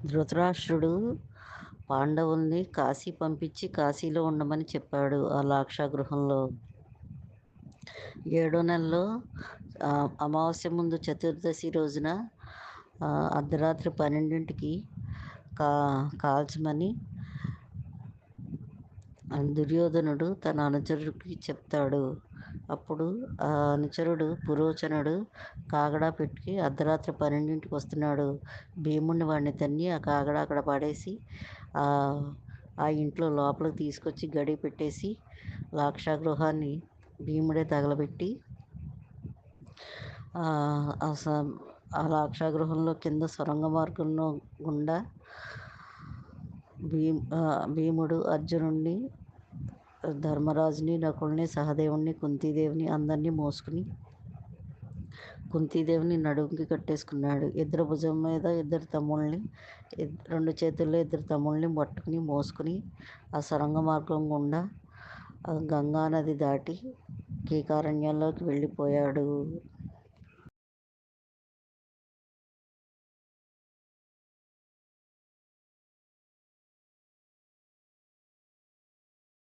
ధృతరాష్ట్రుడు పాండవుల్ని కాశీ పంపించి కాశీలో ఉండమని చెప్పాడు. ఆ లాక్షాగృహంలో 7వ నెలలో అమావాస్య ముందు చతుర్దశి రోజున అర్ధరాత్రి 12ంటికి కాల్చమని దుర్యోధనుడు తన అనుచరుడికి చెప్తాడు. అప్పుడు ఆ అనుచరుడు పురోచనుడు కాగడా పెట్టి అర్ధరాత్రి 12ంటికి వస్తున్నాడు. భీముడిని వాడిని తన్ని ఆ కాగడా అక్కడ పడేసి ఆ ఇంట్లో లోపలికి తీసుకొచ్చి గడి పెట్టేసి లాక్షాగృహాన్ని భీముడే తగలబెట్టి ఆ లాక్షాగృహంలో కింద సొరంగ మార్గంలో గుండా భీముడు అర్జునుడిని, ధర్మరాజుని, నకుల్ని, సహదేవుని, కుంతీదేవిని అందరినీ మోసుకుని కుంతీదేవిని నడుముకి కట్టేసుకున్నాడు. ఇద్దరు భుజం మీద ఇద్దరు తమ్ముళ్ళని, 2 చేతుల్లో ఇద్దరు తమ్ముళ్ళని పట్టుకుని మోసుకుని ఆ సొరంగ మార్గం గుండా గంగానది దాటి కీకారణ్యంలోకి వెళ్ళిపోయాడు.